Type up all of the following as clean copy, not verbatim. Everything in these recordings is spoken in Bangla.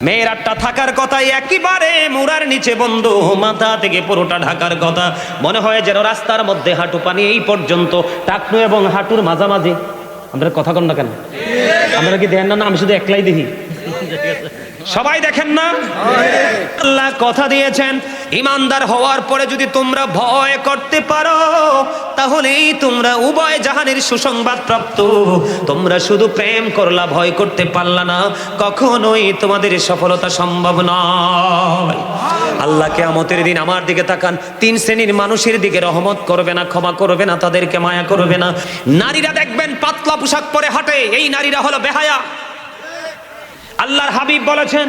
মেয়েরাটা থাকার কথা একেবারে মুড়ার নিচে বন্ধু, মাথা থেকে পুরোটা ঢাকার কথা। মনে হয় যেন রাস্তার মধ্যে হাঁটু পানি এই পর্যন্ত, টাকনু এবং হাঁটুর মাঝামাঝি। আমরা কথা কন না কেন? আমরা কি দেখেন না? আমি শুধু একলাই দেখি, সবাই দেখেন না? আল্লাহ কথা দিয়েছেন, ইমানদার হওয়ার পরে যদি তোমরা ভয় করতে পারো তাহলেই তোমরা উভয় জাহানের সুসংবাদ প্রাপ্ত। তোমরা শুধু প্রেম করলা, ভয় করতে পারলা না, কখনোই তোমাদের সফলতা সম্ভব নয়। আল্লাহ কিয়ামতের দিন আমার দিকে তাকান, তিন শ্রেণীর মানুষের দিকে রহমত করবে না, ক্ষমা করবে না, তাদেরকে মায়া করবে না। নারীরা দেখবেন পাতলা পোশাক পরে হাঁটে, এই নারীরা হলো বেহায়া। আল্লাহর হাবিব বলেছেন,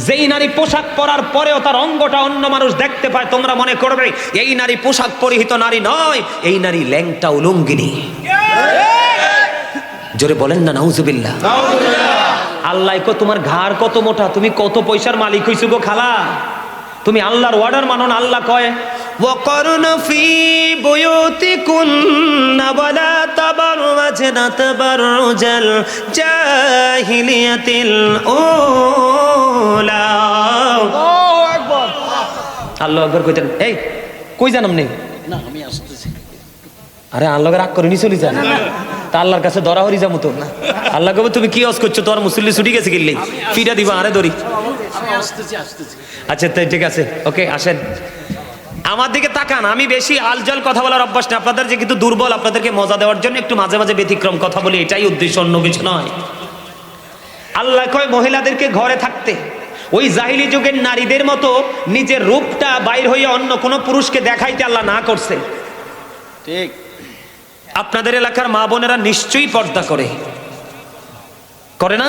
যেই নারী পোশাক পরার পরেও তার অঙ্গটা অন্য মানুষ দেখতে পায়, তোমরা মনে করবে এই নারী পোশাক পরিহিত নারী নয়, এই নারী ল্যাংটা উলঙ্গিনী। জোরে বলেন না নাউজুবিল্লাহ। আল্লাহ কো তোমার ঘাড় কত মোটা, তুমি কত পয়সার মালিক হইছো গো খালা, তুমি আল্লাহর অর্ডার মানো না। আল্লাহ কয় ওয়াকরনা ফি বুয়ুতিকুন্না ওয়ালা তাবাররাজনা তাবাররুজাল জাহিলিয়াতিল উলা। আল্লাহু আকবার, আল্লাহু আকবার কইতেন। এই কই জানাম নেই না, আমি আসতেছি। আরে আল্লাহকে রাগ করে নি চলি যান, তা আল্লাহর কাছে ধরা হরি যাবো তো। আল্লাহ কবে তুমি কি অস করছো, তোর মুসল্লি ছুটি গেছে কিনলে ফিরা দিবা। আরে ধরি, আচ্ছা তাই ঠিক আছে, ওকে আসেন আমার দিকে তাকান। আমি বেশি আলজল কথা বলার অভ্যাস না, আপনাদের যে কিন্তু দুর্বল, আপনাদেরকে মজা দেওয়ার জন্য একটু মাঝে মাঝে ব্যতিক্রম কথা বলি, এটাই উদ্দেশ্য, অন্য কিছু নয়। আল্লাহ কয় মহিলাদেরকে ঘরে থাকতে, ওই জাহিলি যুগের নারীদের মতো নিজের রূপটা বাইর হইয়া অন্য কোনো পুরুষকে দেখাইতে আল্লাহ না করছে। ঠিক, আপনাদের এলাকার মা বোনেরা নিশ্চয়ই পর্দা করে, করে না?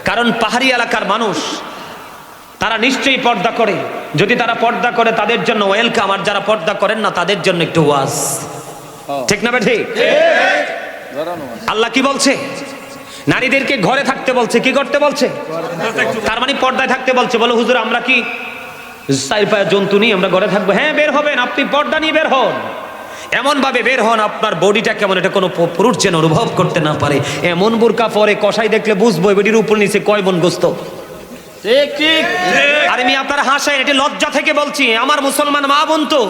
কারণ পাহাড়ি এলাকার মানুষ, তারা নিশ্চয়ই পর্দা করে। যদি তারা পর্দা করে তাদের জন্য ওয়েলকাম, আর যারা পর্দা করেন না তাদের জন্য একটু ওয়াজ। ঠিক না বেঠিক? আল্লাহ কি বলছে? নারীদেরকে ঘরে থাকতে বলছে। কি করতে বলছে? তার মানে পর্দায় থাকতে বলছে। বলো হুজুর আমরা কি চার পায়ের জন্তু নিয়ে আমরা ঘরে থাকবো? হ্যাঁ বের হবেন, আপনি পর্দা নিয়ে বের হন, এমন ভাবে বের হন আপনার বডিটা কেমন এটা কোনো পুরুষ যেন অনুভব করতে না পারে। এমন বোরকা পরে কষাই দেখলে বুঝবো বডির উপর নিচে কয় বোন গোস্ত। ঠিক ঠিক। আর আমি আপনার হাসেন, এটি লজ্জা থেকে বলছি, আমার মুসলমান মা বোন তো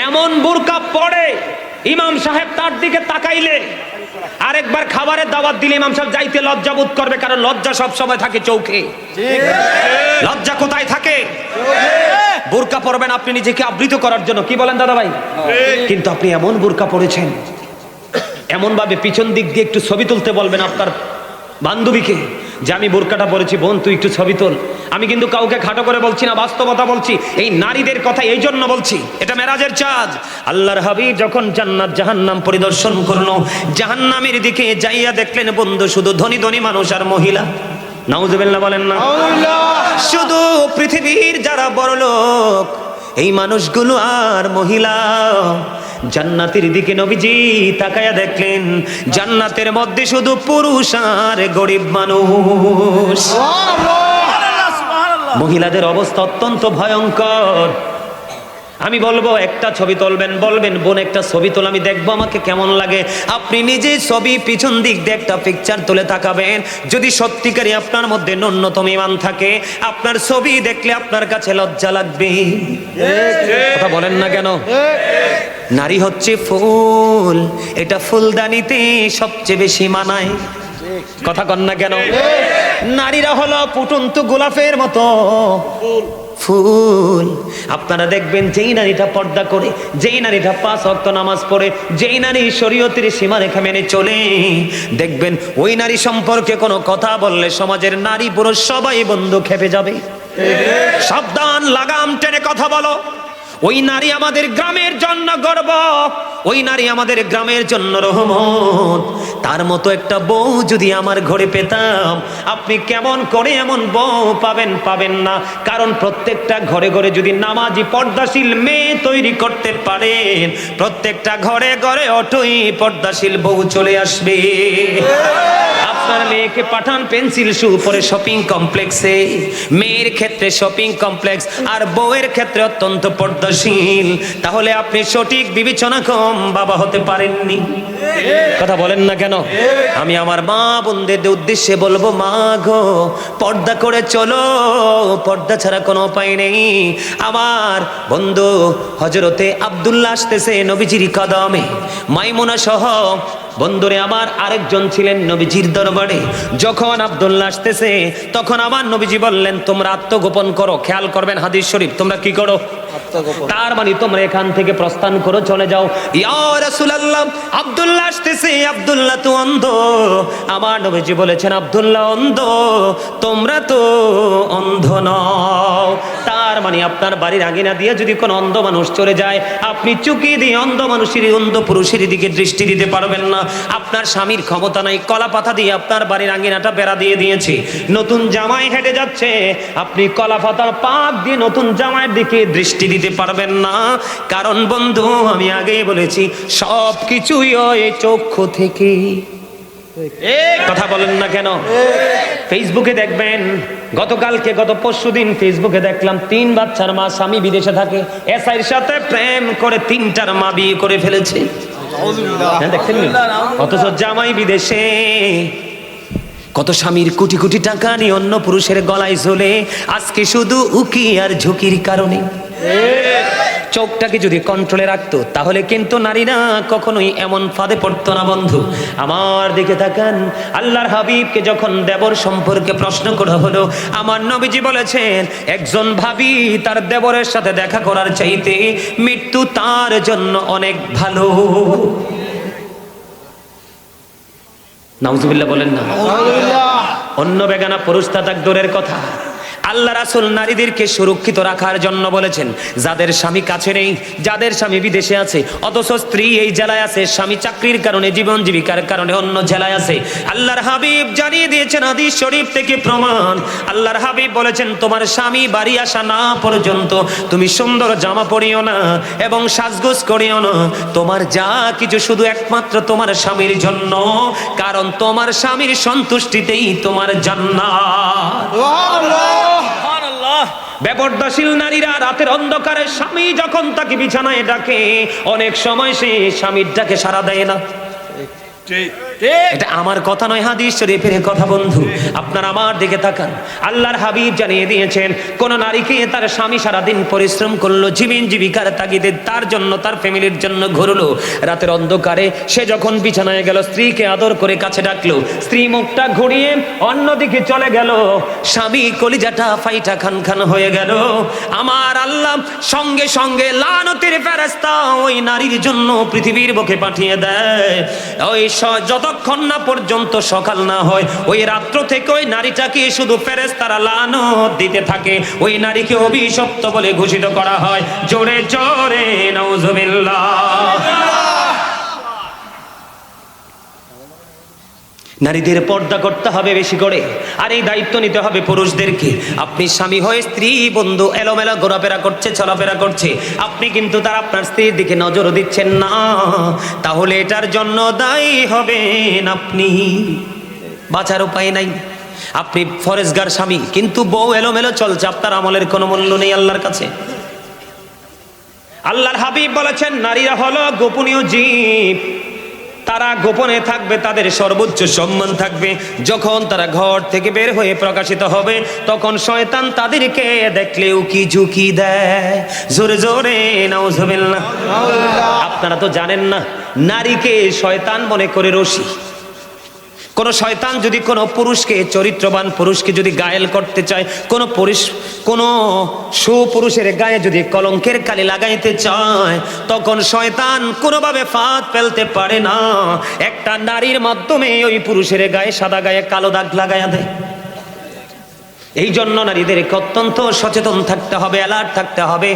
এমন বোরকা পরে ইমাম সাহেব তার দিকে তাকাইলে, আরেকবার খাবারের দাওয়াত দিলে ইমাম সাহেব যাইতে লজ্জা বোধ করবে, কারণ লজ্জা সব সময় থাকে চৌকে। লজ্জা কোথায় থাকে? বোরকা পরবেন আপনি নিজেকে আবৃত করার জন্য, কি বলেন দাদা ভাই? কিন্তু আপনি এমন বোরকা পরেছেন, এমন ভাবে পিছন দিক দিয়ে একটু ছবি তুলতে বলবেন আপনার বান্ধবীকে, যে আমি বোরকাটা পরেছি, বোন তুই একটু ছবি তোল। আমি কিন্তু কাউকে খাটো করে বলছি না, বাস্তবতা বলছি। এই নারীদের কথা এই জন্য বলছি, এটা মেরাজের চাঁদ। আল্লাহর হাবিব যখন জান্নাত জাহান্নাম পরিদর্শন করলো, জাহান্নামের দিকে যাইয়া দেখলেন বন্ধু শুধু ধনী ধনী মানুষ আর মহিলা। নাউজুবিল্লাহ বলেন না? শুধু পৃথিবীর যারা বড় লোক এই মানুষগুলো আর মহিলা। জান্নাতের দিকে নবীজি তাকায়া দেখলেন জান্নাতের মধ্যে শুধু পুরুষ আর গরিব মানুষ। মহিলাদের অবস্থা অত্যন্ত ভয়ঙ্কর। আমি বলবো একটা ছবি তুলবেন, বলবেন বোন একটা ছবি তোল, আমি দেখবো আমাকে কেমন লাগে। আপনি নিজে ছবি পিছন দিক দিয়ে একটা পিকচার তুলে তাকাবেন, যদি সত্যিকারই আপনার মধ্যে ন্যূনতম ঈমান থাকে, আপনার ছবি দেখলে আপনার কাছে লজ্জা লাগবে। কথা বলেন না কেন? নারী হচ্ছে ফুল, এটা ফুলদানিতে সবচেয়ে বেশি মানায়। কথা কন না কেন? নারীরা হলো ফুটন্ত গোলাপের মতো ফুল। আপনারা দেখবেন যেই নারীটা পর্দা করে, যেই নারীটা 5 ওয়াক্ত নামাজ পড়ে, যেই নারী শরীয়তের সীমারেখা মেনে চলে, দেখবেন ওই নারী সম্পর্কে কোনো কথা বললে সমাজের নারী পুরুষ সবাই বন্ধু খেপে যাবে। সাবধান, লাগাম টেনে কথা বলো। ওই নারী আমাদের গ্রামের জন্য গর্ব, ওই নারী আমাদের গ্রামের জন্য রহমত। তার মতো একটা বউ যদি আমার ঘরে পেতাম, আপনি কেমন করে এমন বউ পাবেন? পাবেন না। কারণ প্রত্যেকটা ঘরে ঘরে যদি নামাজি পর্দাশীল মেয়ে তৈরি করতে পারেন, প্রত্যেকটা ঘরে ঘরে অটোই পর্দাশীল বউ চলে আসবে। আপনার মেয়েকে পাঠান পেন্সিল শু পরে শপিং কমপ্লেক্সে, মেয়ের ক্ষেত্রে শপিং কমপ্লেক্স আর বউয়ের ক্ষেত্রে অত্যন্ত পর্দাশীল। তাহলে আপনি সঠিক বিবেচনা করেন উত্তম বাবা হতে পারেননি। কথা বলেন না কেন? আমি আমার মা বোনদের উদ্দেশ্যে বলবো, মা গো পর্দা করে চলো, পর্দা ছাড়া কোনো উপায় নেই। আমার বন্ধু হযরতে আব্দুল্লাহ আসতেছে নবীজির কদমে, মাইমুনা সহ বন্ধুরে আমার আরেকজন ছিলেন নবীজির দরবারে। যখন আব্দুল্লাহ আসতেছে তখন আমার নবীজি বললেন, তোমরা আত্মগোপন করো। খেয়াল করবেন হাদিস শরীফ, তোমরা কি করো? তার মানে তোমরা এখান থেকে প্রস্থান করো, চলে যাও। ইয়া রাসূলুল্লাহ, আব্দুল্লাহ আসতেছে, আব্দুল্লাহ তো অন্ধ। আমার নবীজি বলেছেন, আব্দুল্লাহ অন্ধ, তোমরা তো অন্ধ নও। তার মানে আপনার বাড়ির আঙিনা দিয়ে যদি কোনো অন্ধ মানুষ চলে যায়, আপনি চুকি দিয়ে অন্ধ মানুষের, অন্ধ পুরুষের দিকে দৃষ্টি দিতে পারবেন না। আপনার স্বামীর ক্ষমতা নাই, কলা পাতা দিয়ে আপনার বাড়ির আঙিনাটা বেড়া দিয়ে দিয়েছে। নতুন জামাই হেঁটে যাচ্ছে, আপনি কলা পাতার পাক দিয়ে নতুন জামাইয়ের দিকে দৃষ্টি দিতে পারবেন না। কারণ বন্ধু আমি আগেই বলেছি, সব কিছুই ওই চক্ষু থেকে। কথা বলেন না কেন? ফেসবুকে দেখবেন, গত পরশুদিন ফেসবুকে দেখলাম 3 বাচ্চার মা, স্বামী বিদেশে থাকে, এসআইয়ের সাথে প্রেম করে 3টার মা বিয়ে করে ফেলেছে। দেখছেন? অথচ জামাই বিদেশে। কত স্বামীর কোটি কোটি টাকা নিয়ে অন্য পুরুষের গলায় ঝোলে, আজকে শুধু উকি আর ঝুঁকির কারণে। চোখটাকে যদি কন্ট্রোলে রাখতো তাহলে কিন্তু নারীরা কখনোই এমন ফাঁদে পড়তো না। বন্ধু আমার দিকে তাকান, আল্লাহর হাবিবকে যখন দেবর সম্পর্কে প্রশ্ন করা হলো, আমার নবীজি বলেছেন, একজন ভাবি তার দেবরের সাথে দেখা করার চাইতে মৃত্যু তার জন্য অনেক ভালো। নাউজুবিল্লাহ বলেন না? অন্য বেগানা পুরুষ তাক দূরের কথা, আল্লাহ রাসূল নারীদেরকে সুরক্ষিত রাখার জন্য বলেছেন, যাদের স্বামী কাছে নেই, যাদের স্বামী বিদেশে আছে, অথচ স্ত্রী এই জেলায় আছে, স্বামী চাকরির কারণে, জীবন জীবিকার কারণে অন্য জেলায় আছে, আল্লাহর হাবিব জানিয়ে দিয়েছেন হাদিস শরীফ থেকে প্রমাণ। আল্লাহর হাবিব বলেছেন, তোমার স্বামী বাড়ি আসা না পর্যন্ত তুমি সুন্দর জামা পরিও না এবং সাজগোজ করিও না। তোমার যা কিছু শুধু একমাত্র তোমার স্বামীর জন্য, কারণ তোমার স্বামীর সন্তুষ্টিতেই তোমার জান্নাত। বেপরদাশীল নারীরা রাতের অন্ধকারে স্বামী যখন তাকে বিছানায় ডাকে, অনেক সময় সে স্বামীর ডাকে সাড়া দেয় না। এটা আমার কথা নয়, হাদিস শরীফের কথা। বন্ধু আপনার আমার দিকে তাকান, আল্লাহর হাবিব জানিয়ে দিয়েছেন, কোন নারীকে তার স্বামী সারাদিন পরিশ্রম করলো, জীবন জীবিকার তাগিদে তার জন্য, তার ফ্যামিলির জন্য ঘুরলো, রাতের অন্ধকারে সে যখন বিছানায় গেল, স্ত্রীকে আদর করে কাছে ডাকলো, স্ত্রী মুখটা ঘুরিয়ে অন্যদিকে চলে গেল, স্বামী কলিজাটা ফাইটা খান খান হয়ে গেল। আমার আল্লাহ সঙ্গে সঙ্গে লানতের ফেরেশতা ওই নারীর জন্য পৃথিবীর বুকে পাঠিয়ে দেয়। ওই যতক্ষণ না পর্যন্ত সকাল না হয়, ওই রাত্র থেকে ওই নারীটাকে শুধু ফেরেশতারা লানত দিতে থাকে, ওই নারীকে অভিশপ্ত বলে ঘোষিত করা হয়। জোরে জোরে নাউজুবিল্লাহ। নারীদের পর্দা করতে হবে বেশি করে, আর এই দায়িত্ব নিতে হবে পুরুষদেরকে। আপনি স্বামী হয়ে স্ত্রী বন্ধু এলোমেলো ঘোরাফেরা করছে, চলাফেরা করছে, আপনি কিন্তু তার আপনার স্ত্রীর দিকে নজর দিচ্ছেন না, তাহলে এটার জন্য দায়ী হবেন আপনি। বাঁচার উপায় নাই। আপনি ফরেজগার স্বামী, কিন্তু বউ এলোমেলো চলছে, আপনার আমলের কোনো মূল্য নেই আল্লাহর কাছে। আল্লাহর হাবিব বলেছেন, নারীরা হলো গোপনীয় জীব, তারা গোপনে থাকবে, তাদের সর্বোচ্চ সম্মান থাকবে। যখন তারা ঘর থেকে বের হয়ে প্রকাশিত হবে, তখন শয়তান তাদেরকে দেখলে উকি ঝুঁকি দেয়। জোরে জোরে নাউজুবিল্লাহ। আপনারা তো জানেন না, নারীকে শয়তান মনে করে রশি। কোন শয়তান যদি কোনো পুরুষকে, চরিত্রবান পুরুষকে যদি ঘায়েল করতে চায়, কোন সুপুরুষের গায়ে যদি কলঙ্কের কালি লাগাইতে চায়, তখন শয়তান কোনোভাবে ফাঁদ ফেলতে পারে না। একটা নারীর মাধ্যমে ওই পুরুষের গায়ে, সাদা গায়ে কালো দাগ লাগাইয়া দেয়। এই জন্য নারীদেরকে অত্যন্ত সচেতন থাকতে হবে, অ্যালার্ট থাকতে হবে।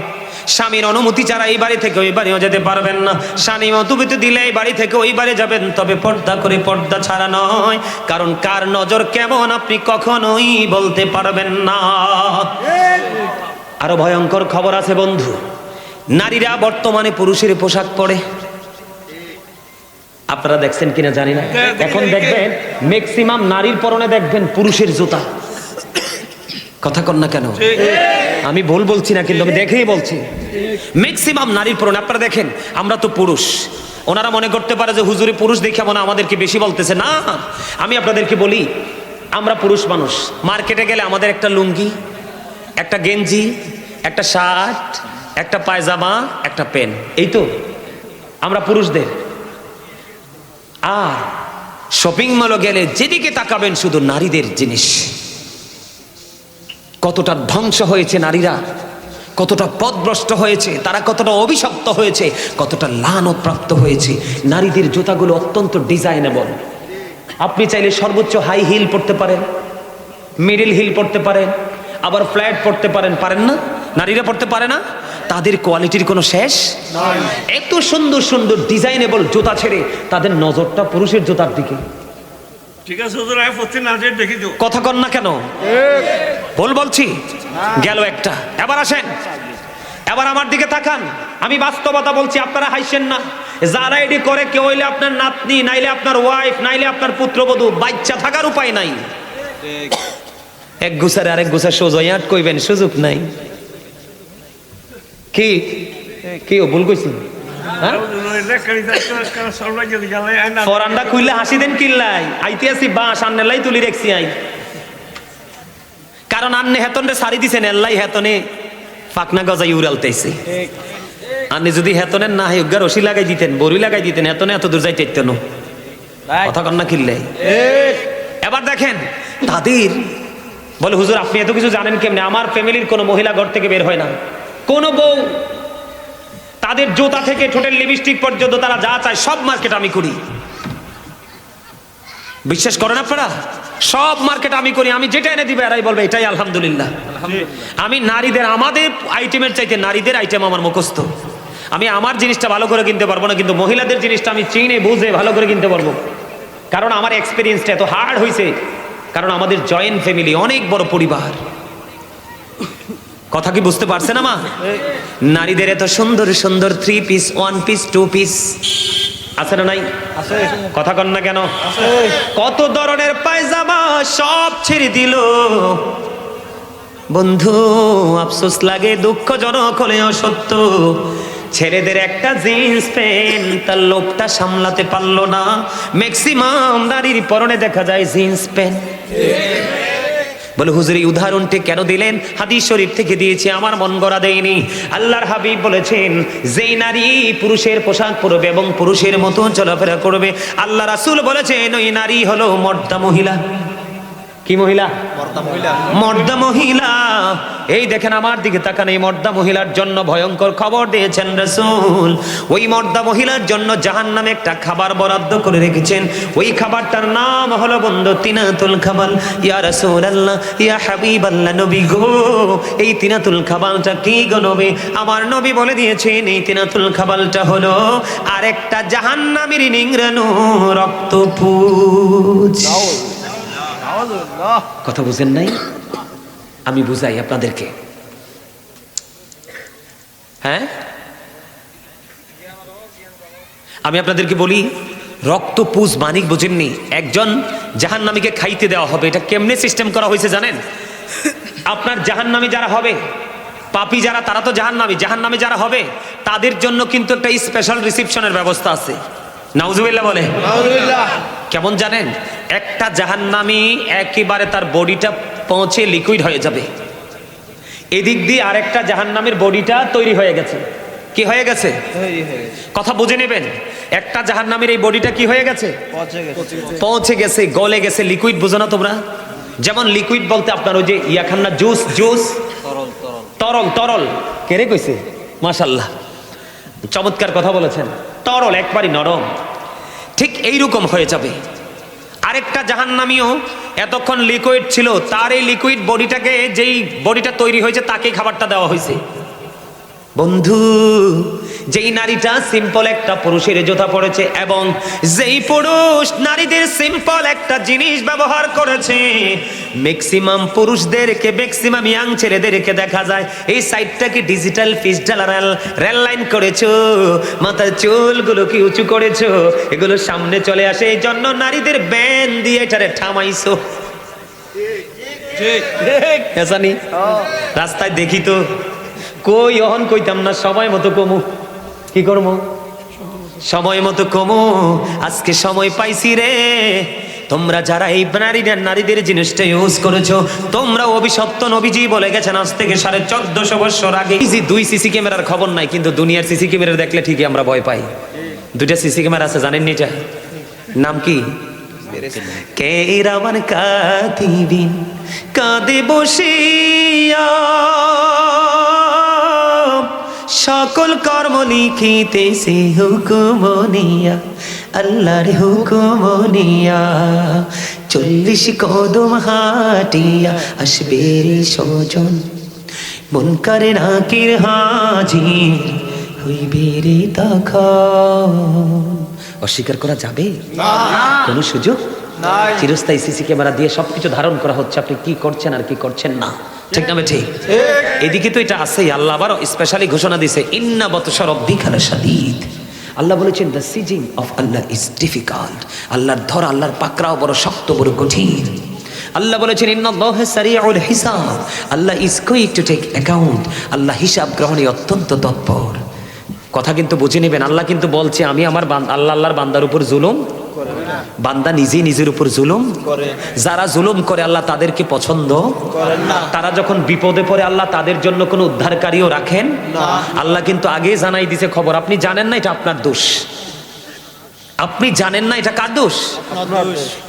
স্বামীর অনুমতি ছাড়া এই বাড়ি থেকে ওই বাড়িও যেতে পারবেন না। স্বামী অনুমতি দিলে এই বাড়ি থেকে ওই বাড়ি যাবেন, তবে পর্দা করে, পর্দা ছাড়া নয়। কারণ কার নজর কেমন আপনি কখনোই বলতে পারবেন না। আরো ভয়ঙ্কর খবর আছে বন্ধু, নারীরা বর্তমানে পুরুষের পোশাক পরে। আপনারা দেখছেন কিনা জানি না, এখন দেখবেন ম্যাক্সিমাম নারীর পরনে দেখবেন পুরুষের জুতা। কথা কন না কেন? আমি ভুল বলছি না, কিন্তু আমি দেখেই বলছি, ম্যাক্সিমাম নারীর পরনে। আপনারা দেখেন, আমরা তো পুরুষ, ওনারা মনে করতে পারে যে হুজুরে পুরুষ দেখে মনে হয় আমাদেরকে বেশি বলতেছে। না, আমি আপনাদেরকে বলি, আমরা পুরুষ মানুষ, মার্কেটে গেলে আমাদের একটা লুঙ্গি, একটা গেঞ্জি, একটা শার্ট, একটা পায়জামা, একটা প্যান্ট, এই তো আমরা পুরুষদের। আর শপিং মলে গেলে যেদিকে তাকাবেন শুধু নারীদের জিনিস। কতটা ধ্বংস হয়েছে নারীরা, কতটা পথভ্রষ্ট হয়েছে তারা, কতটা অভিশপ্ত হয়েছে, কতটা লানত প্রাপ্ত হয়েছে। নারীদের জুতাগুলো অত্যন্ত ডিজাইনেবল। আপনি চাইলে সর্বোচ্চ হাই হিল পড়তে পারেন, মিডল হিল পড়তে পারেন, আবার ফ্ল্যাট পড়তে পারেন, পারেন না? নারীরা পড়তে পারে না? তাদের কোয়ালিটির কোনো শেষ নাই। এত সুন্দর সুন্দর ডিজাইনেবল জুতা ছেড়ে তাদের নজরটা পুরুষের জুতার দিকে। ঠিক আছে হুজুর, আমি প্রতি নাজের দেখি তো। কথা কন না কেন? ভুল বলছি? গেল একটা। এবার আসেন, এবার আমার দিকে তাকান। আমি বাস্তবতা বলছি, আপনারা হাসছেন না। যারা এডি করে, কেউ হইলে আপনার নাতনি, নাইলে আপনার ওয়াইফ, নাইলে আপনার পুত্রবধূ, বাচ্চা থাকার উপায় নাই। এক গুছারে আরেক গুছা সোজা কইবেন, সুযোগ নাই। কি কি ভুল কইছি? ফরান্ডা খুললে হাসি দেন কিল্লাই, আইতে আসি বাস আন্নেলাই তুলি রেখছি আই। কারণ আন্নে হেতনে সারি দিছেন, এল্লাই হেতনে ফাকনা গজাই উড়ালতেছে। আন্নে যদি হেতনের না হেগার রশি লাগাই দিতেন, বড়ি লাগাই দিতেন, হেতনে এত দূর যাইতে ইত্তেন। কথা কন না কিল্লাই? এবার দেখেন তাদের বলে, হুজুর আপনি এত কিছু জানেন কেমনে? আমার ফ্যামিলির কোনো মহিলা ঘর থেকে বের হয় না, কোন বউ। তাদের জুতা থেকে ঠোঁটের লিপস্টিক পর্যন্ত তারা যা চায় সব মার্কেট আমি করি। বিশ্বাস করেন আপনারা? সব মার্কেট আমি করি। আমি যেটা এনে দিবে এরাই বলবে এটাই আলহামদুলিল্লাহ। আমি নারীদের, আমাদের আইটেমের চাইতে নারীদের আইটেম আমার মুখস্থ। আমি আমার জিনিসটা ভালো করে কিনতে পারবো না, কিন্তু মহিলাদের জিনিসটা আমি চিনে বুঝে ভালো করে কিনতে পারবো। কারণ আমার এক্সপিরিয়েন্সটা এত হার্ড হয়েছে, কারণ আমাদের জয়েন্ট ফ্যামিলি, অনেক বড় পরিবার। কথা কি বুঝতে পারছেন আমা? নারীদের এত সুন্দর সুন্দর 3 পিস, 1 পিস, 2 পিস আছে না নাই? আছে। কথা কন না কেন? আছে। কত ধরনের পায়জামা সব ছেড়ে দিল বন্ধু। আফসোস লাগে, দুঃখজনক হলেও সত্য। ছেলেদের একটা জিন্স প্যান্ট, তার লোভটা সামলাতে পারলো না। ম্যাক্সিমাম নারীর পরনে দেখা যায় জিন্স প্যান্ট। বলে হুজুর এই উদাহরণটি কেন দিলেন? হাদিস শরীফ থেকে দিয়েছি, আমার মন গড়া দেয়নি। আল্লাহর হাবিব বলেছেন, যেই নারী পুরুষের পোশাক পরবে এবং পুরুষের মতো চলাফেরা করবে, আল্লাহ রাসূল বলেছেন ওই নারী হলো মর্দা মহিলা। কি মহিলা? মর্দা মহিলা। এই দেখেন আমার দিকে তাকান, এই মর্দা মহিলার জন্য ভয়ঙ্কর খবর দিয়েছেন রাসূল। ওই মর্দা মহিলার জন্য জাহান্নামে একটা খাবার বরাদ্দ করে রেখেছেন। ওই খাবারটার নাম হলো বন্ধু তিনাতুল খাবাল। ইয়া রাসূলুল্লাহ, ইয়া হাবিবাল্লাহ, নবী গো, এই তিনাতুল খাবালটা কি গো নবী? আমার নবী বলে দিয়েছেন এই তিনাতুল খাবালটা হলো আরেকটা জাহান্নামের নিংড়ানো রক্তপুঞ্জ। কথা বুঝেন নাই? আমি বুঝাই আপনাদেরকে। হ্যাঁ, আমি আপনাদেরকে বলি, রক্তপুঞ্জ মানিক বুঝেননি? একজন জাহান্নামীকে খাইতে দেওয়া হবে। এটা কেমনে সিস্টেম করা হয়েছে জানেন? আপনার জাহান্নামী যারা হবে, পাপী যারা, তারা তো জাহান্নামী। জাহান্নামী যারা হবে তাদের জন্য কিন্তু একটা স্পেশাল রিসেপশনের ব্যবস্থা আছে। নাউজুবিল্লাহ বলে। কেমন জানেন? একটা জাহান্নামী একেবারে তার বডিটা পৌঁছে লিকুইড হয়ে যাবে, এদিক দিয়ে আরেকটা জাহান্নামীর বডিটা তৈরি হয়ে গেছে। কি হয়ে গেছে? কথা বুঝে নেবেন। একটা জাহান্নামীর এই বডিটা কি হয়ে গেছে? পৌঁছে গেছে, গলে গেছে। লিকুইড বুঝো না তোমরা? যেমন লিকুইড বলতে আপনার ওই যে ইয়া খান না, জুস, জুস, তরল। তরল কে রে কইছে? মাশাআল্লাহ, চমৎকার কথা বলেছেন। তরল, একবারই নরম। ঠিক এইরকম হয়ে যাবে। আরেকটা জাহান্নামীও এতক্ষণ লিকুইড ছিল, তার এই লিকুইড বডিটাকে, যেই বডিটা তৈরি হয়েছে তাকেই খাবারটা দেওয়া হয়েছে। বন্ধু, যেই নারীটা সিম্পল একটা পুরুষের জুতা পড়েছে এবং যেই পুরুষ নারীদের সিম্পল একটা জিনিস ব্যবহার করেছে, ম্যাক্সিমাম পুরুষদেরকে, ম্যাক্সিমাম ইয়াং ছেলেদেরকে দেখা যায় এই সাইডটাকে ডিজিটাল পিস্টাল রেল লাইন করেছো, মাথার চুলগুলোকে উঁচু করেছো, এগুলো সামনে চলে আসে, এই জন্য নারীদের ব্যান দিয়ে এটারে থামাইছো। রাস্তায় দেখি তো, কই অহন কইতাম না, সবাই মতো কমু, কি করবো? সময় মতো কমো, আজকে সময় পাইছি রে। তোমরা যারা এই নারীদের জিনিসটা ইউজ করেছো, তোমরা অভিশপ্ত। নবীজি বলে গেছেন আজ থেকে 1450 বছর আগে। এই যে 2 সিসি ক্যামেরার খবর নাই, কিন্তু দুনিয়ার সিসি ক্যামেরা দেখলে ঠিকই আমরা ভয় পাই। 2টা সিসি ক্যামেরা আছে, জানেন এটা নাম কি? কেরামান কাতিবিন কাঁদে বসিয়া সকল কর্ম লিখিতেছে হুকুমনিয়া, আল্লাহর হুকুমনিয়া। 40 কদম হাটিয়া আসবে রে সজন, মন করে নাকির হাজির হইবে রে তখন। অস্বীকার করা যাবে? কোনো সুযোগ চিরস্থায়ী সিসি ক্যামেরা দিয়ে সবকিছু ধারণ করা হচ্ছে, আপনি কি করছেন আর কি করছেন না, ঠিক না? ঠিক। এদিকে তো এটা আছেই। আল্লাহ আবার স্পেশালি ঘোষণা দিয়েছে, ইন্না বাতশা রাব্বিকা লাশাদীদ। আল্লাহ বলেছেন the seizing of Allah is difficult. আল্লাহর ধরা, আল্লাহর পাকড়াও বড় শক্ত, বড় কঠিন। আল্লাহ বলেছেন ইন্নাল্লাহা সারিউল হিসাব, Allah is quick to take account. Allah হিসাব গ্রহণে অত্যন্ত তৎপর। কথা কিন্তু বুঝে নেবেন, আল্লাহ কিন্তু বলছে আমি আমার আল্লাহর বান্দার উপর জুলুম, বান্দা নিজেই নিজের উপর জুলুম করে। যারা জুলুম করে আল্লাহ তাদেরকে পছন্দ করেন না। তারা যখন বিপদে পড়ে আল্লাহ তাদের জন্য কোনো উদ্ধারকারীও রাখেন না। আল্লাহ কিন্তু আগেই জানাই দিছে খবর, আপনি জানেন না এটা আপনার দোষ, আপনি জানেন না এটা কার দোষ?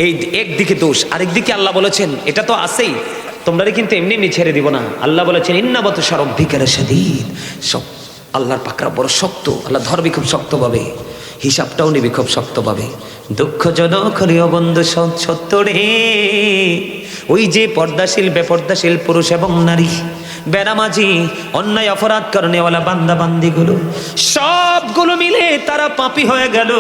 এই একদিকে দোষ, আরেকদিকে আল্লাহ বলেছেন এটা তো আছেই, তোমরা কিন্তু এমনি এমনি ছেড়ে দিব না। আল্লাহ বলেছেন ইন্না বাতশা রাব্বিকা লাশাদীদ, সব আল্লাহর পাকড়া বড় শক্ত, আল্লাহ ধরবি খুব শক্তভাবে, হিসাবটাও নিবি খুব শক্তভাবে। দুঃখজনক হলেও বন্ধু সত্য রে, ওই যে পর্দাশীল বেপর্দাশীল পুরুষ এবং নারী, বেনামাজি, অন্যায় অপরাধ করনেওয়ালা বান্দা বান্দিগুলো সবগুলো মিলে তারা পাপী হয়ে গেল।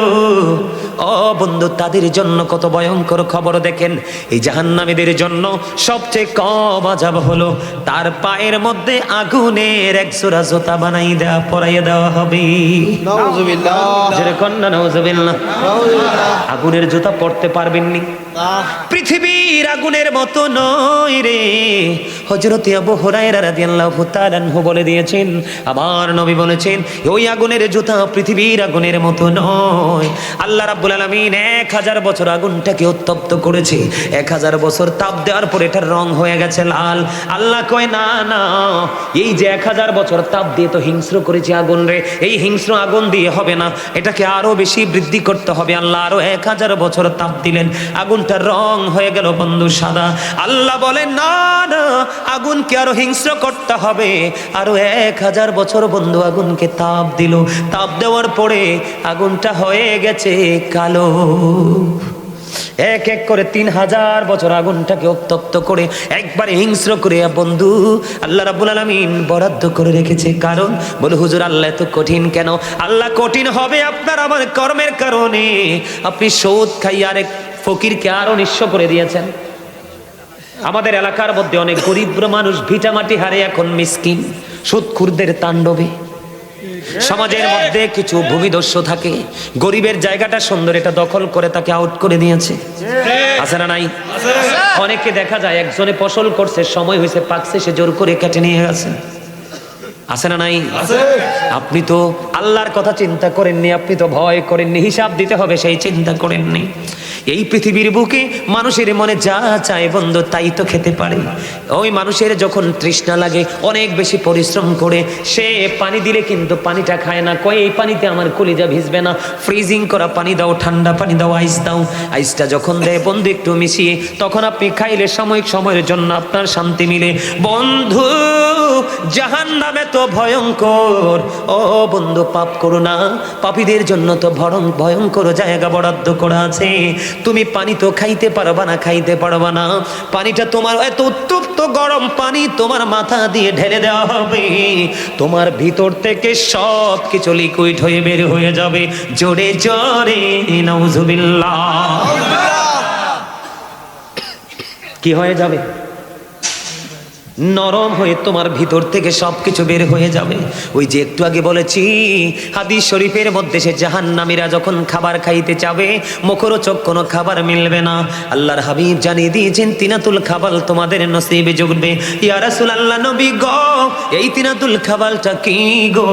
ও বন্ধু, তাদের জন্য কত ভয়ঙ্কর খবর দেখেন। এই জাহান্নামীদের জন্য সবচেয়ে কম আযাব হলো তার পায়ের মধ্যে আগুনের এক জোড়া জুতা পরাইয়ে দেওয়া হবে। নাউযুবিল্লাহ, যেরকম না নাউযুবিল্লাহ, আগুনের জুতা পরতে পারবেননি। পৃথিবীর আগুনের মতো নয় রে। হযরত আবু হুরায়রা রাদিয়াল্লাহু তাআলা আনহু বলে দিয়েছেন, আমার নবী বলেছেন ওই আগুনের জুতা পৃথিবীর আগুনের মতো নয়। আল্লাহ রাব্বুল আলামিন 1000 বছর আগুনটাকে উত্তপ্ত করেছে। 1000 বছর তাপ দেওয়ার পর এটার রং হয়ে গেছে লাল। আল্লাহ কয় না না, এই যে 1000 বছর তাপ দিয়ে তো হিংস্র করেছে আগুন রে, এই হিংস্র আগুন দিয়ে হবে না, এটাকে আরো বেশি বৃদ্ধি করতে হবে। আল্লাহ আরো 1000 বছর তাপ দিলেন, আগুনটার রং হয়ে গেল বন্ধু সাদা। আল্লাহ বলেন না না, আগুনকে আরো হিংস্র করতে হবে। আরো 1000 বছর বন্ধু আগুনকে তাপ দিল, তাপ দেওয়ার পরে আগুনটা হয়ে গেছে কালো। এক এক করে 3000 বছর আগুনটাকে উত্তপ্ত করে একবারে হিংস্র করে বন্ধু আল্লাহ রাব্বুল আলামিন বরাদ্দ করে রেখেছে। কারণ বলে হুজুর আল্লাহ এত কঠিন কেন? আল্লাহ কঠিন হবে আপনার আমার কর্মের কারণে। আপনি সুদ খাইয়া আরেক ফকিরকে আরো নিঃস্ব করে দিয়েছেন। আমাদের এলাকার মধ্যে অনেক গরিব মানুষ ভিটামাটি হারে এখন মিসকিন সুদখুরদের তাণ্ডবে। সমাজের মধ্যে কিছু ভূমিদস্যু থাকে, গরিবের জায়গাটা সুন্দর, এটা দখল করে তাকে আউট করে দিয়েছে। আছে না নাই? অনেকে দেখা যায় একজনে ফসল করছে, সময় হয়েছে পাকছে, সে জোর করে কেটে নিয়ে গেছে। আছে না নাই? আপনি তো আল্লাহর কথা চিন্তা করেননি, আপনি তো ভয় করেননি, হিসাব দিতে হবে সেই চিন্তা করেননি। এই পৃথিবীর বুকে মানুষের মনে যা চায় বন্ধু তাই তো খেতে পারে। ওই মানুষের যখন তৃষ্ণা লাগে অনেক বেশি পরিশ্রম করে সে পানি দিলে কিন্তু পানিটা খায় না, কয় এই পানিতে আমার কলিজা ভিজবে না, ফ্রিজিং করা পানি দাও, ঠান্ডা পানি দাও, আইস দাও। আইসটা যখন দেয় বন্ধু একটু মিশিয়ে, তখন আপনি খাইলে সাময়িক সময়ের জন্য আপনার শান্তি মিলে। বন্ধু জাহান্নামে তো ভয়ঙ্কর। ও বন্ধু পাপ করো না, পাপীদের জন্য তো ভয়ঙ্কর জায়গা বরাদ্দ করা আছে। তুমি পানি তো খাইতে পারবা না, খাইতে পারবা না। পানিটা তোমার এত উত্তপ্ত গরম পানি তোমার মাথা দিয়ে ঢেলে দেওয়া হবে, তোমার ভিতর থেকে সব কিছু লিকুইড হয়ে বের হয়ে যাবে। জোরে জোরে নাউজুবিল্লাহ। কি হয়ে যাবে? নরম হয়ে তোমার ভিতর থেকে সবকিছু বের হয়ে যাবে। ওই যে একটু আগে বলেছি হাদিস শরীফের মধ্যে সে জাহান্নামীরা যখন খাবার খাইতে যাবে মুখরোচক কোনো খাবার মিলবে না। আল্লাহর হাবিব জানিয়ে দিয়েছেন তিনাতুল খাবাল তোমাদের নসিবে জুটবে। ইয়া রাসূলুল্লাহ নবী গো, এই তিনাতুল খাবালটা কি গো?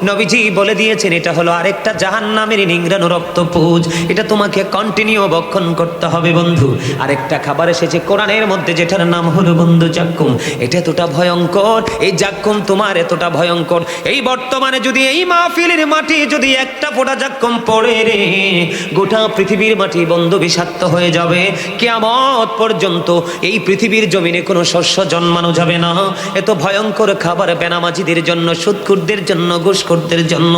নবীজি বলে দিয়েছেন এটা হলো আরেকটা জাহান্নামের নিংড়ানো রক্তপুঁজ, এটা তোমাকে কন্টিনিউ ভক্ষণ করতে হবে বন্ধু। আরেকটা খাবার এসেছে কোরআনের মধ্যে যেটার নাম হলো বন্ধু জাক্কুম। এটা এতটা ভয়ঙ্কর, এই জাক্কুম তোমার এতটা ভয়ঙ্কর, এই বর্তমানে যদি এই মাহফিলের মাটি যদি একটা ফোঁটা জাক্কুম পড়ে রে, গোটা পৃথিবীর মাটি বন্ধু বিষাক্ত হয়ে যাবে। কিয়ামত পর্যন্ত এই পৃথিবীর জমিনে কোনো শস্য জন্মানো যাবে না। এত ভয়ঙ্কর খাবার বেনামাজিদের জন্য, সুদখোরদের জন্য, ঘুষখোরদের জন্য,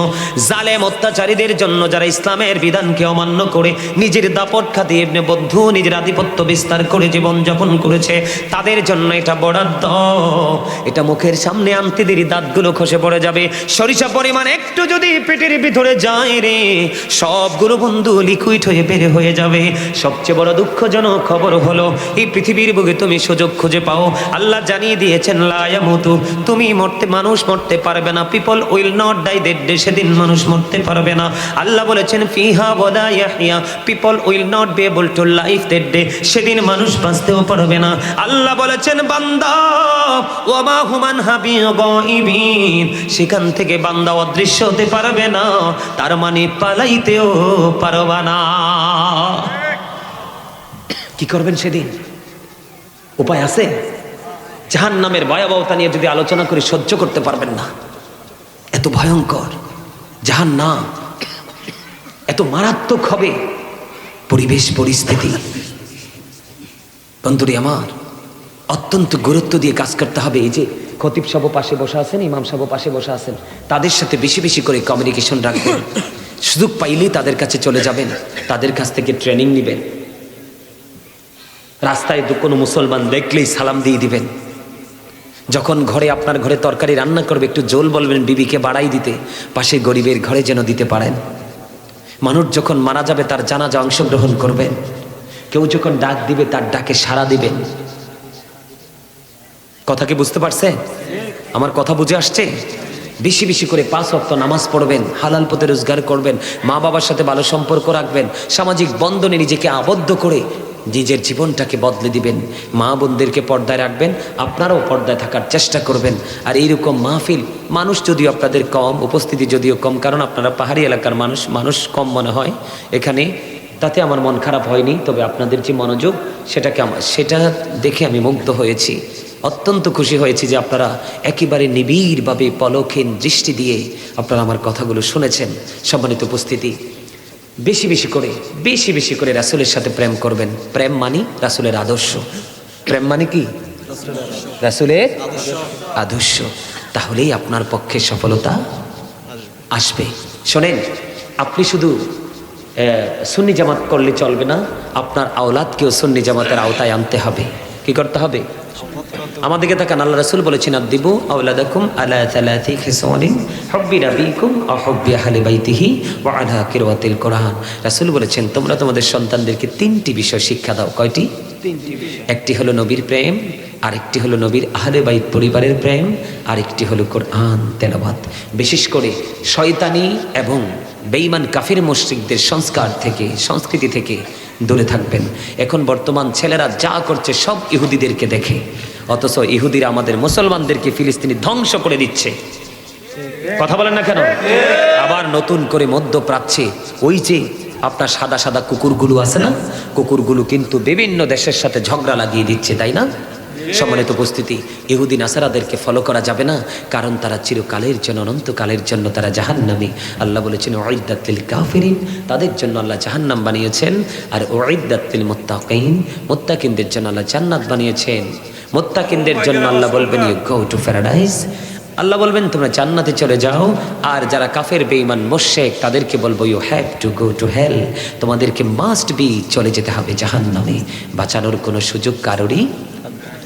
জালেম অত্যাচারীদের জন্য, যারা ইসলামের বিধানকে অমান্য করে নিজের দাপট খাটিয়ে বন্ধু নিজের আধিপত্য বিস্তার করে জীবন যাপন করেছে, তাদের জন্য এটা বরাদ্দ। এটা মুখের সামনে আনতে দেরি দাঁতগুলো খসে পড়ে যাবে। সরিষা পরিমাণ একটু যদি পেটের ভিতরে যায় রে, সবগুলো বন্ধু লিকুইড হয়ে বের হয়ে যাবে। সবচেয়ে বড় দুঃখজনক খবর হলো এই পৃথিবীর বুকে তুমি সুযোগ খুঁজে পাও, আল্লাহ জানিয়ে দিয়েছেন লা ইয়ামুতু, তুমি মানুষ মরতে পারবে না। People will not die that day, সেদিন মানুষ মরতে পারবে না। আল্লাহ বলেছেন ফিহা ওয়ালা ইয়াহইয়া, people will not be able to live that day, সেদিন মানুষ বাঁচতেও পারবে না। আল্লাহ বলেছেন বান্দা ওয়া মা হুম আনহা বিগাইবিন, সেখান থেকে বান্দা অদৃশ্য হতে পারবে না, তার মানে পালাইতেও পারবে না। কি করবেন সেদিন? উপায় আছে? জাহান্নামের ভয়াবহতা নিয়ে যদি আলোচনা করে সহ্য করতে পারবেন না। এত ভয়ঙ্কর জাহান্নাম, এত মারাত্মক হবে পরিবেশ পরিস্থিতি। বন্ধুরি আমার, অত্যন্ত গুরুত্ব দিয়ে কাজ করতে হবে। এই যে খতিব সাহেব পাশে বসে আছেন, ইমাম সাহেব পাশে বসে আছেন, তাদের সাথে বেশি বেশি করে কমিউনিকেশন রাখবেন। সুযোগ পাইলেই তাদের কাছে চলে যাবেন, তাদের কাছ থেকে ট্রেনিং নেবেন। রাস্তায় কোনো মুসলমান দেখলেই সালাম দিয়ে দিবেন। যখন ঘরে আপনার ঘরে তরকারি রান্না করবে একটু জোল বলবেন বিবিকে বাড়াই দিতে, পাশে গরিবের ঘরে যেন দিতে পারেন। মানুষ যখন মারা যাবে তার জানাজা অংশগ্রহণ করবেন। কেউ যখন ডাক দিবে তার ডাকে সাড়া দিবেন। কথা কি বুঝতে পারছে? আমার কথা বুঝে আসছে? বেশি বেশি করে 5 ওয়াক্ত নামাজ পড়বেন, হালাল পথে রোজগার করবেন, মা বাবার সাথে ভালো সম্পর্ক রাখবেন, সামাজিক বন্ধনে নিজেকে আবদ্ধ করে নিজের জীবনটাকে বদলে দিবেন। মা বোনদেরকে পর্দায় রাখবেন, আপনারাও পর্দায় থাকার চেষ্টা করবেন। আর এইরকম মাহফিল, মানুষ যদিও আপনাদের কম, উপস্থিতি যদিও কম, কারণ আপনারা পাহাড়ি এলাকার মানুষ কম মনে হয় এখানে, তাতে আমার মন খারাপ হয়নি। তবে আপনাদের যে মনোযোগ সেটা দেখে আমি মুগ্ধ হয়েছি। অত্যন্ত খুশি হয়েছি যে আপনারা একেবারে নিবিড়ভাবে পলকহীন দৃষ্টি দিয়ে আপনারা আমার কথাগুলো শুনেছেন। সম্মানিত উপস্থিতি, বেশি বেশি করে রাসূলের সাথে প্রেম করবেন। প্রেম মানে রাসূলের আদর্শ। প্রেম মানে কি? রাসূলের আদর্শ। তাহলেই আপনার পক্ষে সফলতা আসবে। শোনেন, আপনি শুধু সুন্নি জামাত করলে চলবে না, আপনার আওলাদকেও সুন্নি জামাতের আওতায় আনতে হবে। কি করতে হবে? আমাদেরকে তাকান, আল্লাহ রাসূল বলেছেন আদিবু আওলাদাকুম আলা সালাতি খিসালিন হুব্বি নবিকুম ওয়া হুব্বি আহলি বাইতিহি ওয়া আলা কিরাতিল কোরআন। রাসূল বলেছেন তোমরা তোমাদের সন্তানদেরকে 3টি বিষয় শিক্ষা দাও। কয়টি? 3টি বিষয়। একটি হলো নবীর প্রেম, আরেকটি হলো নবীর আহলে বাইত পরিবারের প্রেম, আরেকটি হলো কোরআন তেলাওয়াত। বিশেষ করে শয়তানি এবং বেঈমান কাফির মুশরিকদের সংস্কৃতি থেকে দূরে থাকবেন। এখন বর্তমান ছেলেরা যা করছে সব ইহুদিদেরকে দেখে, অথচ ইহুদিরা আমাদের মুসলমানদেরকে ফিলিস্তিনি ধ্বংস করে দিচ্ছে। কথা বলেন না কেন? আবার নতুন করে মধ্যপ্রাচ্যে ওই যে আপনার সাদা সাদা কুকুরগুলো আছে না, কুকুরগুলো কিন্তু বিভিন্ন দেশের সাথে ঝগড়া লাগিয়ে দিচ্ছে, তাই না? সম্মানিত উপস্থিতি, ইহুদি নাসারাদেরকে ফলো করা যাবে না, কারণ তারা চিরকালের জন্য, অনন্তকালের জন্য তারা জাহান্নামী। আল্লাহ বলেছেন উইদ্দাত লিল কাফিরিন, তাদের জন্য আল্লাহ জাহান্নাম বানিয়েছেন। আর উইদ্দাত লিল মুত্তাকিন, মুত্তাকিনদের জন্য আল্লাহ জান্নাত বানিয়েছেন। মুত্তাকিনদের জন্য আল্লাহ বলবেন ইউ গো টু প্যারাডাইস, আল্লাহ বলবেন তোমরা জান্নাতে চলে যাও। আর যারা কাফের বেঈমান মুশরিক তাদেরকে বলবো you have to go to hell, তোমাদেরকে মাস্ট বি চলে যেতে হবে জাহান্নামে। বাঁচানোর কোনো সুযোগ কারোরই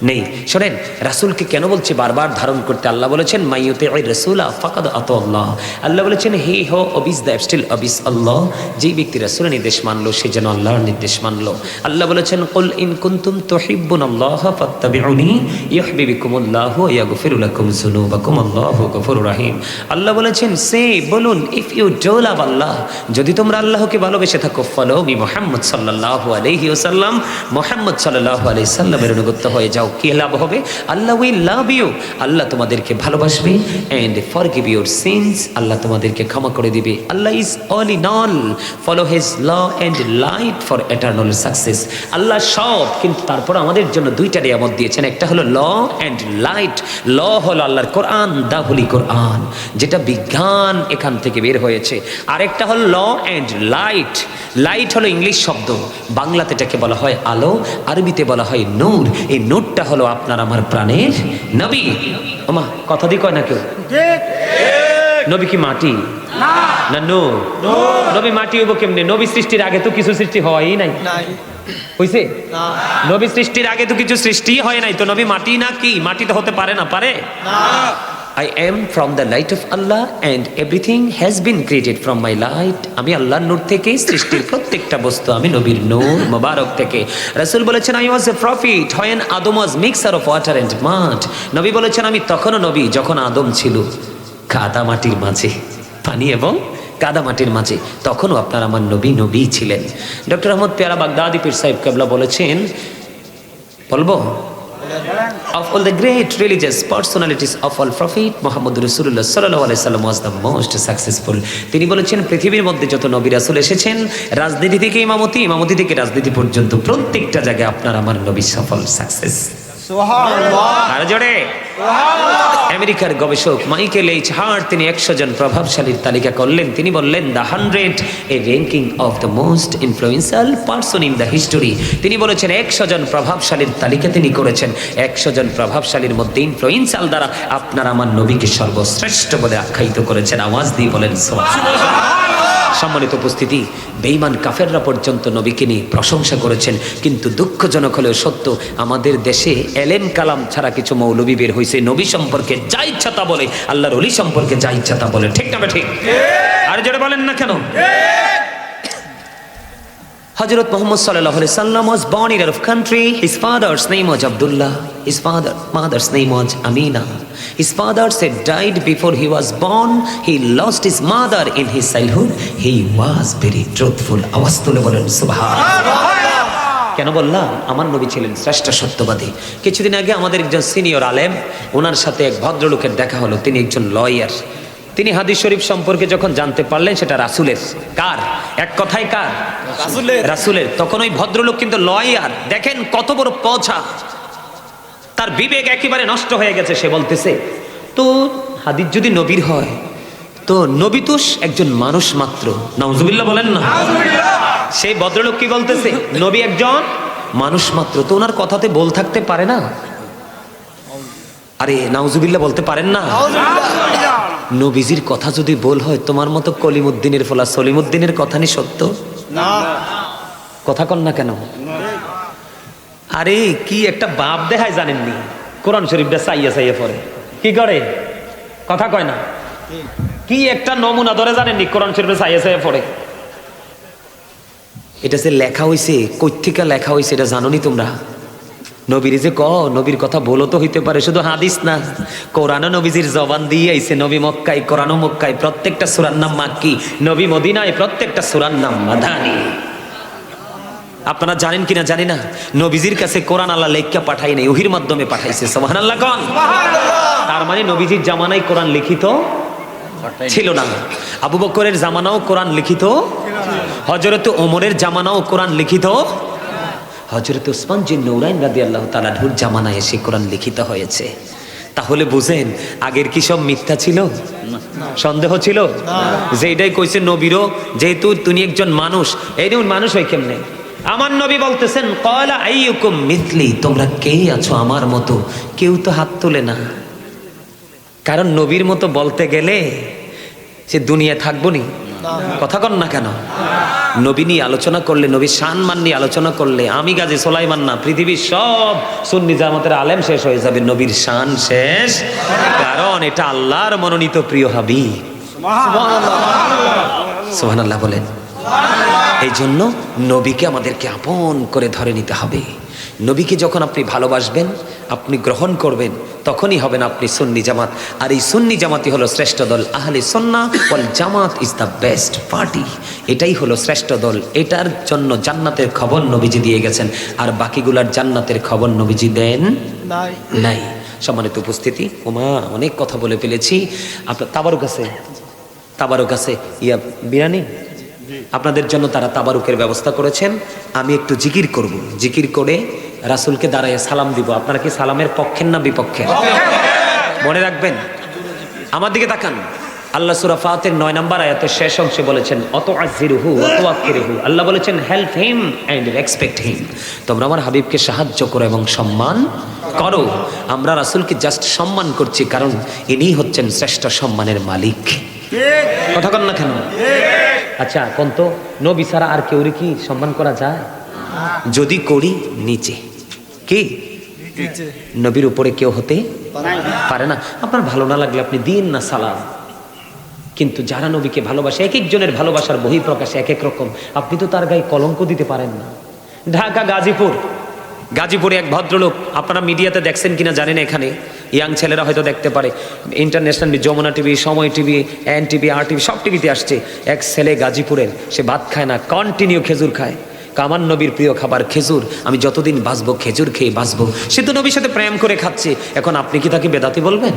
নেই। শোনেন, রাসূলকে কেন বলছে বারবার ধারণ করতে? আল্লাহ বলেছেন মাইয়ুতি'ir রাসূলা ফাকাদ আতাল্লাহ। আল্লাহ বলেছেন হি হো অবিস দ্য স্টিল অবিস আল্লাহ। যেই ব্যক্তি রাসূলের নির্দেশ মানলো সে যেন আল্লাহর নির্দেশ মানলো। আল্লাহ বলেছেন কুল ইন কুনতুম তুহিব্বুনাল্লাহ ফাত্তাবিউনি ইউহিব্বুকুমুল্লাহু ওয়া ইয়াগফির লাকুম যুনুবাকুম আল্লাহু গফুরুর রহিম। আল্লাহ বলেছেন সে বলুন ইফ ইউ ডু লাভ আল্লাহ, যদি তোমরা আল্লাহকে ভালোবেসে থাকো, ফলো মি মুহাম্মদ সাল্লাল্লাহু আলাইহি ওয়াসাল্লাম, মুহাম্মদ সাল্লাল্লাহু আলাইহি সাল্লামের অনুগত হয়ে যাও। কি লাভ হবে? আল্লাহ উইল লাভ ইউ, আল্লাহ তোমাদেরকে ভালোবাসবে, and forgive your sins, Allah তোমাদেরকে ক্ষমা করে দিবে। Allah is all in all, follow his law and light for eternal success. Allah সব, কিন্তু তারপর আমাদের জন্য দুইটা নিয়ামত দিয়েছেন, একটা হলো ল এন্ড লাইট। ল হলো আল্লাহর কোরআন, দা হোলি কোরআন, যেটা বিজ্ঞান এখান থেকে বের হয়েছে। আরেকটা হলো ল এন্ড লাইট। লাইট হলো ইংলিশ শব্দ, বাংলাতে এটাকে বলা হয় আলো, আরবিতে বলা হয় নূর। এই নূরটা হলো আপনার আমার প্রাণের নবী। ওমা কথা দিয়ে কয় না কেউ? নবী কি মাটি না নূর? নবী মাটি হইব কেমনে? নবী সৃষ্টির আগে তো কিছু সৃষ্টি হয়ই নাই, হইছে? নবী সৃষ্টির আগে তো কিছু সৃষ্টি হয় নাই, তো নবী মাটি না কি? মাটি তো হতে পারে না, পারে? I am from the light of Allah and everything has been created from my light. আমি আল্লাহর নূর থেকে সৃষ্টির প্রত্যেকটা বস্তু, আমি নবীর নূর মোবারক থেকে। রাসূল বলেছেন I was a prophet when Adam was mixture of water and mud. নবী বলেছেন আমি তখনও নবী যখন আদম ছিল কাদা মাটির মাঝে, পানি এবং কাদা মাটির মাঝে, তখনও আপনার আমার নবী নবী ছিলেন। ডক্টর আহমদ পেয়ারা বাগদাদি পীর সাহেব কেবলা বলেছেন, বলবো, of all the great religious personalities of all prophet Muhammad Rasulullah sallallahu alaihi wasallam was the most successful. তিনি বলেছেন পৃথিবীর মধ্যে যত নবী রাসূল এসেছেন, রাজনীতি থেকে ইমামতি, ইমামতি থেকে রাজনীতি পর্যন্ত প্রত্যেকটা জায়গায় আপনার আমার নবী সফল, সাকসেস। সুবহানাল্লাহ। আর জোরে সুবহানাল্লাহ। আমেরিকার গবেষক মাইকেল এইচ হার্ট তিনি 100 জন প্রভাবশালীর তালিকা করলেন। তিনি বললেন the 100 A ranking of the most influential person in the history. তিনি বলেছেন 100 জন প্রভাবশালীর তালিকা তিনি করেছেন। 100 জন প্রভাবশালীর মধ্যে ইনফ্লুয়েন্সিয়াল দ্বারা আপনার আমার নবীকে সর্বশ্রেষ্ঠ বলে আখ্যায়িত করেছেন। আওয়াজ দিয়ে বলেন সুবহানাল্লাহ। সম্মানিত উপস্থিতি, বেঈমান কাফেররা পর্যন্ত নবীকে নিয়ে প্রশংসা করেছেন। কিন্তু দুঃখজনক হলেও সত্য, আমাদের দেশে এলেম কালাম ছাড়া কিছু মৌলবী বের হয়েছে, নবী সম্পর্কে যা ইচ্ছা তা বলে, আল্লাহর ওলি সম্পর্কে যা ইচ্ছা তা বলে। ঠিক না ঠিক? আর যেটা বলেন না কেন? Hazrat Muhammad sallallahu alaihi wasallam was born in Arab country. His father's name was Abdullah. His mother's name was Amina. His father said died before he was born. He lost his mother in his childhood. He was very truthful. আওয়াজ তুলে বলেন সুবহানাল্লাহ। কেন বললাম? আমার নবী ছিলেন শ্রেষ্ঠ সত্যবাদী। কিছুদিন আগে আমাদের একজন সিনিয়র আলেম, ওনার সাথে এক ভদ্রলোকের দেখা হলো। তিনি একজন লয়ার। তিনি হাদিস শরীফ সম্পর্কে যখন জানতে পারলেন সেটা রাসূলের। কার? এক কথায় কার? রাসূলের। তখন ওই ভদ্রলোক কিন্তু লয়ার। দেখেন কত বড় পৌঁছা, তার বিবেক একেবারে নষ্ট হয়ে গেছে। সে বলতেছে তো হাদিস যদি নবীর হয় তো নবী তো একজন মানুষ মাত্র। নাউজুবিল্লাহ বলেন না। সেই ভদ্রলোক কি বলতেছে? নবী একজন মানুষ মাত্র, তো ওনার কথাতে বল থাকতে পারে না? আরে নাউজুবিল্লাহ বলতে পারেন না? নবীজির কথা যদি বল হয়, তোমার মতো কলিমুদ্দিনের ফলা সলিমুদ্দিনের কথা নি সত্য না? কথা কন না কেন? আরে কি একটা বাপ দেখায় জানেননি? কোরআন শরীফটা চাইয়া চাইয়া পড়ে, কি করে? কথা কয় না? কি একটা নমুনা ধরে জানেননি? কোরআন শরীফটা চাইয়া চাইয়া পড়ে। এটা যে লেখা হইছে, কৈথিকা লেখা হইছে, এটা জানোনি তোমরা? নবীর যে নবীর কথা বলো তো হইতে পারে, শুধু হাদিস না, কোরআনও নবীজির জবান দিয়ে আইছে। নবী মক্কায়, কোরআনও মক্কায়, প্রত্যেকটা সূরার নাম মাক্কি। নবী মদিনায়, প্রত্যেকটা সূরার নাম মাদানী। আপনারা জানেন কিনা জানি না, নবীজির কাছে কোরআন আল্লাহ লেখা পাঠাই নাই, ওহির মাধ্যমে পাঠাইছে। সুবহানাল্লাহ কোন? তার মানে নবীজির জামানায় কোরআন লিখিত ছিল না। আবু বকরের জামানাও কোরআন লিখিত, হযরত ওমরের জামানাও কোরআন লিখিত, হযরত ওসমান জিন নূরাইন রাদিয়াল্লাহু তাআলা আনহুর জামানায় এসে কোরআন লিখিত হয়েছে। তাহলে বুঝেন আগের কি সব মিথ্যা ছিল? সন্দেহ ছিল? যে এটাই কইছে নবীরও, যেহেতু তুমি একজন মানুষ, এই মানুষ হয় কেমনে? আমার নবী বলতেছেন ক্বালা আইয়ুকুম মিথলি, তোমরা কে আছো আমার মতো? কেউ তো হাত তোলে না, কারণ নবীর মতো বলতে গেলে সে দুনিয়া থাকবো নি। কথা কন না কেন? নবী নিয়ে আলোচনা করলে, নবীর সম্মান নিয়ে আলোচনা করলে আমি গাজী সোলাইমান না, পৃথিবীর সব সুন্নি জামাতের আলেম শেষ হয়ে যাবে, নবীর শান শেষ, কারণ এটা আল্লাহর মনোনীত প্রিয় হাবিব। সুবহানাল্লাহ বলেন। এই জন্য নবীকে আমাদেরকে আপন করে ধরে নিতে হবে। নবীকে যখন আপনি ভালোবাসবেন, আপনি গ্রহণ করবেন, তখনই হবেন আপনি সুন্নি জামাত। আর এই সুন্নি জামাতই হলো শ্রেষ্ঠ দল। আহলে সুন্নাহ ওয়াল জামাত ইজ দ্য বেস্ট পার্টি। এটাই হলো শ্রেষ্ঠ দল। এটার জন্য জান্নাতের খবর নবীজি দিয়ে গেছেন, আর বাকিগুলার জান্নাতের খবর নবীজি দেন নাই। সম্মানিত উপস্থিতি, ওমা অনেক কথা বলে ফেলেছি। আপনার তাবারুক আছে ইয়া বিরানি, আপনাদের জন্য তারা তাবারুকের ব্যবস্থা করেছেন। আমি একটু জিকির করব, জিকির করে রাসূলকে দাঁড়ায় সালাম দিব। আপনারা কি সালামের পক্ষের না বিপক্ষের? মনে রাখবেন। আমার দিকে তাকান। আল্লাহ সূরা ফাতির 9 নম্বর আয়াতের শেষ অংশে বলেছেন অতুআযিরুহু ওয়া তুওয়াক্কিরুহু। আল্লাহ বলেছেন help him and respect him. তোমরা আমার হাবিবকে সাহায্য করো এবং সম্মান করো। আমরা রাসূলকে জাস্ট সম্মান করছি কারণ ইনি হচ্ছেন শ্রেষ্ঠ সম্মানের মালিক। কথা কন না কেন? আচ্ছা কোন তো নবী ছাড়া আর কেউ কি সম্মান করা যায়? যদি করি নিচে কি নবীর উপরে কেউ হতে পারে না। আপনার ভালো না লাগলে আপনি দিন না সালাম, কিন্তু যারা নবীকে ভালোবাসে, এক একজনের ভালোবাসার বহিঃপ্রকাশ এক এক রকম। আপনি তো তার গায়ে কলঙ্ক দিতে পারেন না। ঢাকা গাজীপুরে এক ভদ্রলোক, আপনারা মিডিয়াতে দেখছেন কিনা জানি না, এখানে ইয়াং ছেলেরা হয়তো দেখতে পারে, ইন্টারন্যাশনাল যমুনা টিভি, সময় টিভি, এন টিভি, আর টিভি, সব টিভিতে আসছে। এক ছেলে গাজীপুরের, সে ভাত খায় না, কন্টিনিউ খেজুর খায়। আমার নবীর প্রিয় খাবার খেজুর, আমি যতদিন বাঁচবো খেজুর খেয়ে বাঁচবো। সে তো নবীর সাথে প্রেম করে খাচ্ছে। এখন আপনি কি তাকে বেদাতি বলবেন?